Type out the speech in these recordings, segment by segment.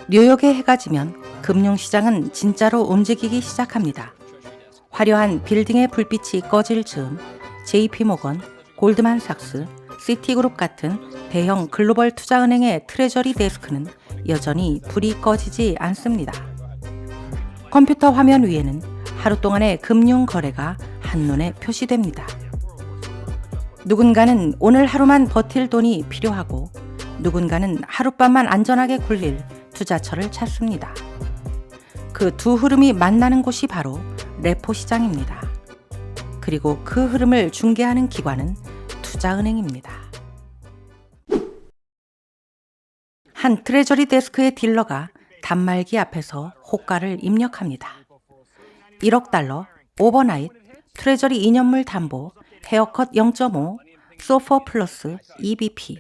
뉴욕에 해가 지면 금융시장은 진짜로 움직이기 시작합니다. 화려한 빌딩의 불빛이 꺼질 즈음 JP모건, 골드만삭스, 시티그룹 같은 대형 글로벌 투자은행의 트레저리 데스크는 여전히 불이 꺼지지 않습니다. 컴퓨터 화면 위에는 하루 동안의 금융 거래가 한눈에 표시됩니다. 누군가는 오늘 하루만 버틸 돈이 필요하고 누군가는 하룻밤만 안전하게 굴릴 투자처를 찾습니다. 그 두 흐름이 만나는 곳이 바로 레포 시장입니다. 그리고 그 흐름을 중개하는 기관은 투자은행입니다. 한 트레저리 데스크의 딜러가 단말기 앞에서 호가를 입력합니다. 1억 달러, 오버나잇, 트레저리 2년물 담보, 헤어컷 0.5, 소퍼 플러스 EBP.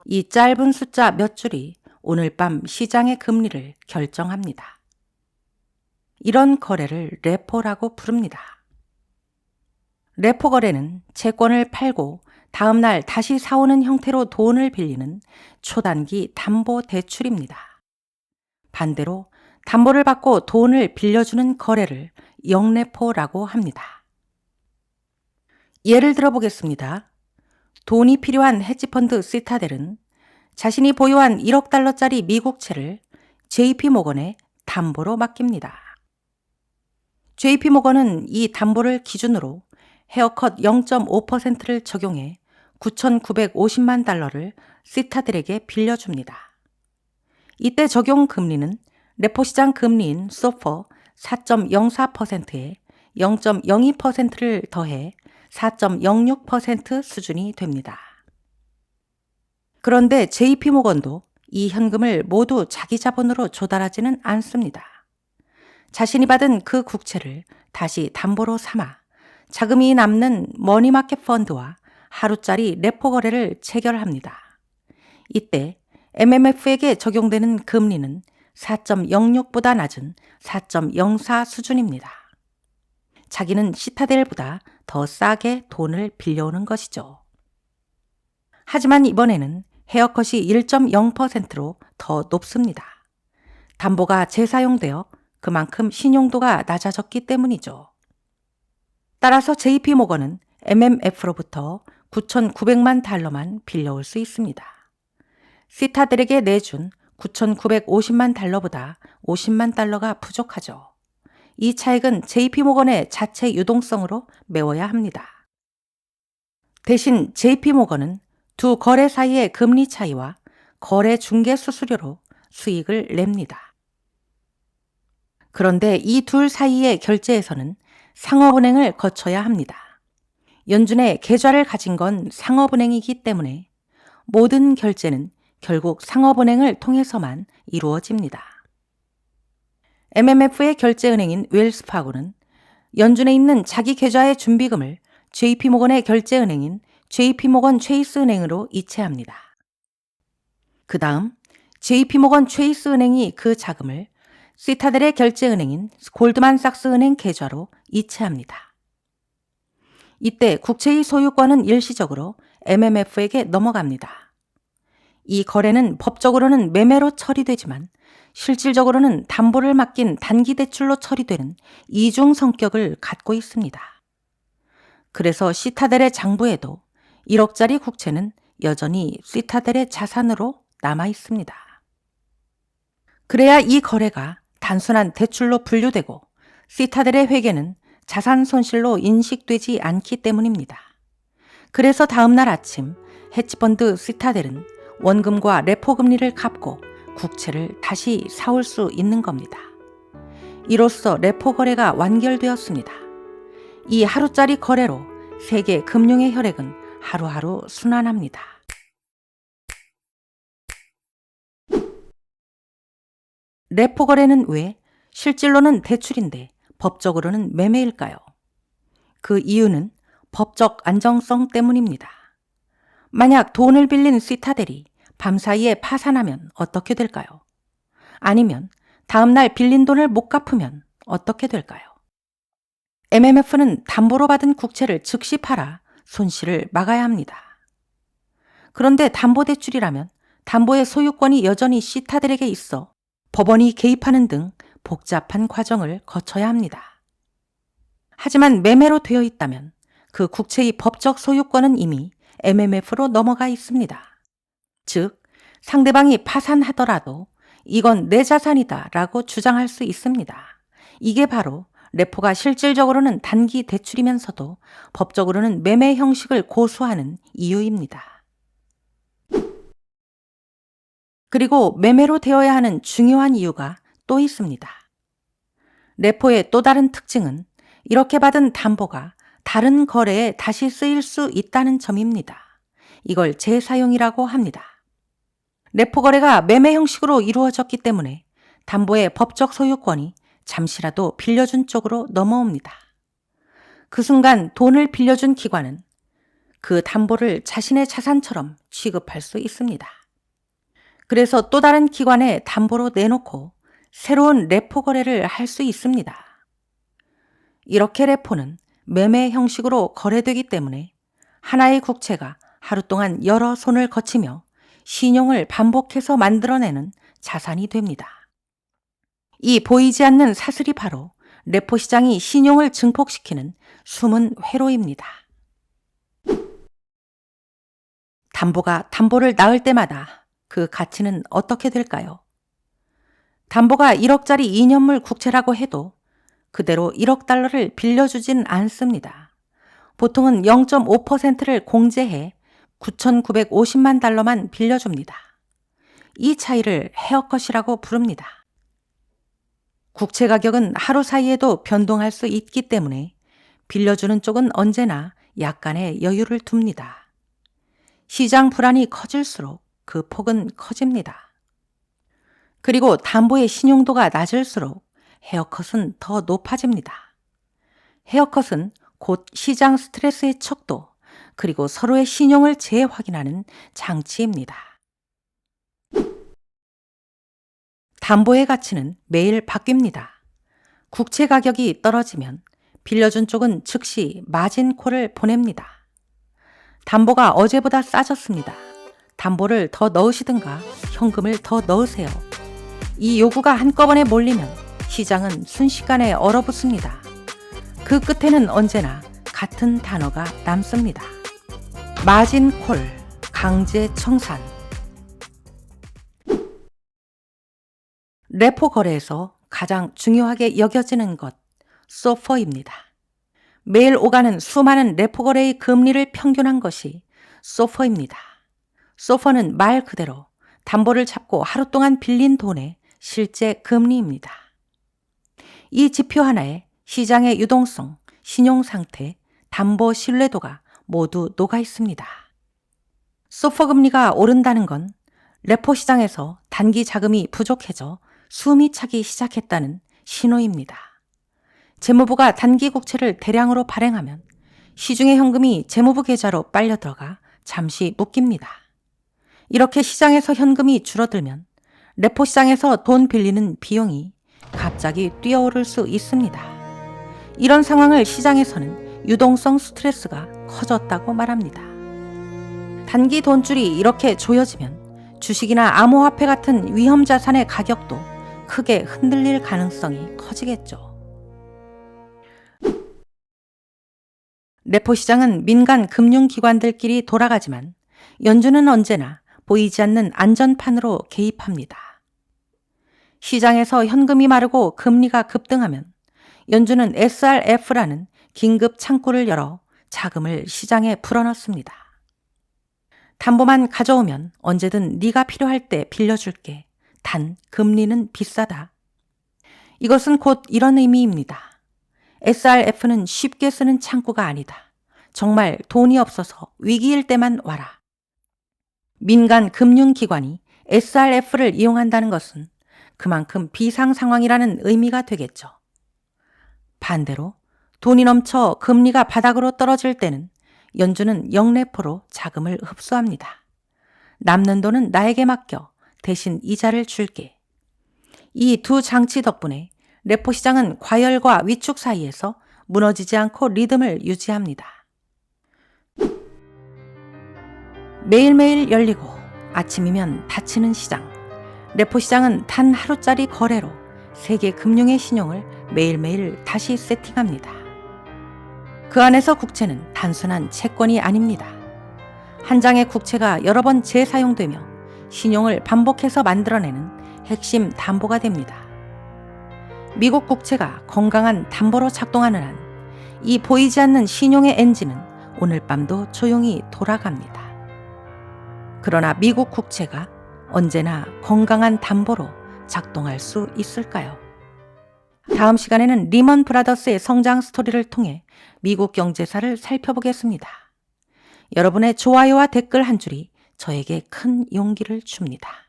이 짧은 숫자 몇 줄이 오늘 밤 시장의 금리를 결정합니다. 이런 거래를 레포라고 부릅니다. 레포 거래는 채권을 팔고 다음 날 다시 사오는 형태로 돈을 빌리는 초단기 담보 대출입니다. 반대로 담보를 받고 돈을 빌려주는 거래를 영레포라고 합니다. 예를 들어 보겠습니다. 돈이 필요한 헤지펀드 시타델은 자신이 보유한 1억 달러짜리 미국채를 JP모건에 담보로 맡깁니다. JP모건은 이 담보를 기준으로 헤어컷 0.5%를 적용해 9,950만 달러를 시타델에게 빌려줍니다. 이때 적용 금리는 레포시장 금리인 소퍼 4.04%에 0.02%를 더해 4.06% 수준이 됩니다. 그런데 JP모건도 이 현금을 모두 자기 자본으로 조달하지는 않습니다. 자신이 받은 그 국채를 다시 담보로 삼아 자금이 남는 머니마켓 펀드와 하루짜리 레포 거래를 체결합니다. 이때 MMF에게 적용되는 금리는 4.06보다 낮은 4.04 수준입니다. 자기는 시타델보다 더 싸게 돈을 빌려오는 것이죠. 하지만 이번에는 헤어컷이 1.0%로 더 높습니다. 담보가 재사용되어 그만큼 신용도가 낮아졌기 때문이죠. 따라서 JP모건은 MMF로부터 9,900만 달러만 빌려올 수 있습니다. 시타델에게 내준 9,950만 달러보다 50만 달러가 부족하죠. 이 차액은 JP모건의 자체 유동성으로 메워야 합니다. 대신 JP모건은 두 거래 사이의 금리 차이와 거래 중개 수수료로 수익을 냅니다. 그런데 이 둘 사이의 결제에서는 상업은행을 거쳐야 합니다. 연준의 계좌를 가진 건 상업은행이기 때문에 모든 결제는 결국 상업은행을 통해서만 이루어집니다. MMF의 결제은행인 웰스파고는 연준에 있는 자기 계좌의 준비금을 JP모건의 결제은행인 JP모건 체이스 은행으로 이체합니다. 그 다음 JP모건 체이스 은행이 그 자금을 시타델의 결제은행인 골드만삭스 은행 계좌로 이체합니다. 이때 국채의 소유권은 일시적으로 MMF에게 넘어갑니다. 이 거래는 법적으로는 매매로 처리되지만 실질적으로는 담보를 맡긴 단기 대출로 처리되는 이중 성격을 갖고 있습니다. 그래서 시타델의 장부에도 1억짜리 국채는 여전히 시타델의 자산으로 남아 있습니다. 그래야 이 거래가 단순한 대출로 분류되고 시타델의 회계는 자산 손실로 인식되지 않기 때문입니다. 그래서 다음날 아침 헤지펀드 시타델은 원금과 레포 금리를 갚고 국채를 다시 사올 수 있는 겁니다. 이로써 레포 거래가 완결되었습니다. 이 하루짜리 거래로 세계 금융의 혈액은 하루하루 순환합니다. 레포 거래는 왜 실질로는 대출인데 법적으로는 매매일까요? 그 이유는 법적 안정성 때문입니다. 만약 돈을 빌린 시타델이 밤사이에 파산하면 어떻게 될까요? 아니면 다음날 빌린 돈을 못 갚으면 어떻게 될까요? MMF는 담보로 받은 국채를 즉시 팔아 손실을 막아야 합니다. 그런데 담보대출이라면 담보의 소유권이 여전히 시타델에게 있어 법원이 개입하는 등 복잡한 과정을 거쳐야 합니다. 하지만 매매로 되어 있다면 그 국채의 법적 소유권은 이미 MMF로 넘어가 있습니다. 즉, 상대방이 파산하더라도 이건 내 자산이다 라고 주장할 수 있습니다. 이게 바로 레포가 실질적으로는 단기 대출이면서도 법적으로는 매매 형식을 고수하는 이유입니다. 그리고 매매로 되어야 하는 중요한 이유가 또 있습니다. 레포의 또 다른 특징은 이렇게 받은 담보가 다른 거래에 다시 쓰일 수 있다는 점입니다. 이걸 재사용이라고 합니다. 레포 거래가 매매 형식으로 이루어졌기 때문에 담보의 법적 소유권이 잠시라도 빌려준 쪽으로 넘어옵니다. 그 순간 돈을 빌려준 기관은 그 담보를 자신의 자산처럼 취급할 수 있습니다. 그래서 또 다른 기관에 담보로 내놓고 새로운 레포 거래를 할 수 있습니다. 이렇게 레포는 매매 형식으로 거래되기 때문에 하나의 국채가 하루 동안 여러 손을 거치며 신용을 반복해서 만들어내는 자산이 됩니다. 이 보이지 않는 사슬이 바로 레포 시장이 신용을 증폭시키는 숨은 회로입니다. 담보가 담보를 낳을 때마다 그 가치는 어떻게 될까요? 담보가 1억짜리 2년물 국채라고 해도 그대로 1억 달러를 빌려주진 않습니다. 보통은 0.5%를 공제해 9,950만 달러만 빌려줍니다. 이 차이를 헤어컷이라고 부릅니다. 국채 가격은 하루 사이에도 변동할 수 있기 때문에 빌려주는 쪽은 언제나 약간의 여유를 둡니다. 시장 불안이 커질수록 그 폭은 커집니다. 그리고 담보의 신용도가 낮을수록 헤어컷은 더 높아집니다. 헤어컷은 곧 시장 스트레스의 척도, 그리고 서로의 신용을 재확인하는 장치입니다. 담보의 가치는 매일 바뀝니다. 국채 가격이 떨어지면 빌려준 쪽은 즉시 마진콜을 보냅니다. 담보가 어제보다 싸졌습니다. 담보를 더 넣으시든가 현금을 더 넣으세요. 이 요구가 한꺼번에 몰리면 시장은 순식간에 얼어붙습니다. 그 끝에는 언제나 같은 단어가 남습니다. 마진콜, 강제 청산. 레포 거래에서 가장 중요하게 여겨지는 것, 소퍼입니다. 매일 오가는 수많은 레포 거래의 금리를 평균한 것이 소퍼입니다. 소퍼는 말 그대로 담보를 잡고 하루 동안 빌린 돈의 실제 금리입니다. 이 지표 하나에 시장의 유동성, 신용 상태, 담보 신뢰도가 모두 녹아 있습니다. 소퍼 금리가 오른다는 건 레포 시장에서 단기 자금이 부족해져 숨이 차기 시작했다는 신호입니다. 재무부가 단기 국채를 대량으로 발행하면 시중의 현금이 재무부 계좌로 빨려 들어가 잠시 묶입니다. 이렇게 시장에서 현금이 줄어들면 레포 시장에서 돈 빌리는 비용이 갑자기 뛰어오를 수 있습니다. 이런 상황을 시장에서는 유동성 스트레스가 커졌다고 말합니다. 단기 돈줄이 이렇게 조여지면 주식이나 암호화폐 같은 위험 자산의 가격도 크게 흔들릴 가능성이 커지겠죠. 레포 시장은 민간 금융기관들끼리 돌아가지만 연준은 언제나 보이지 않는 안전판으로 개입합니다. 시장에서 현금이 마르고 금리가 급등하면 연준은 SRF라는 긴급 창구를 열어 자금을 시장에 불어넣습니다. 담보만 가져오면 언제든 네가 필요할 때 빌려줄게. 단 금리는 비싸다. 이것은 곧 이런 의미입니다. SRF는 쉽게 쓰는 창구가 아니다. 정말 돈이 없어서 위기일 때만 와라. 민간 금융기관이 SRF를 이용한다는 것은 그만큼 비상 상황이라는 의미가 되겠죠. 반대로 돈이 넘쳐 금리가 바닥으로 떨어질 때는 연준은 영레포로 자금을 흡수합니다. 남는 돈은 나에게 맡겨 대신 이자를 줄게. 이 두 장치 덕분에 레포 시장은 과열과 위축 사이에서 무너지지 않고 리듬을 유지합니다. 매일매일 열리고 아침이면 닫히는 시장. 레포 시장은 단 하루짜리 거래로 세계 금융의 신용을 매일매일 다시 세팅합니다. 그 안에서 국채는 단순한 채권이 아닙니다. 한 장의 국채가 여러 번 재사용되며 신용을 반복해서 만들어내는 핵심 담보가 됩니다. 미국 국채가 건강한 담보로 작동하는 한 이 보이지 않는 신용의 엔진은 오늘 밤도 조용히 돌아갑니다. 그러나 미국 국채가 언제나 건강한 담보로 작동할 수 있을까요? 다음 시간에는 리먼 브라더스의 성장 스토리를 통해 미국 경제사를 살펴보겠습니다. 여러분의 좋아요와 댓글 한 줄이 저에게 큰 용기를 줍니다.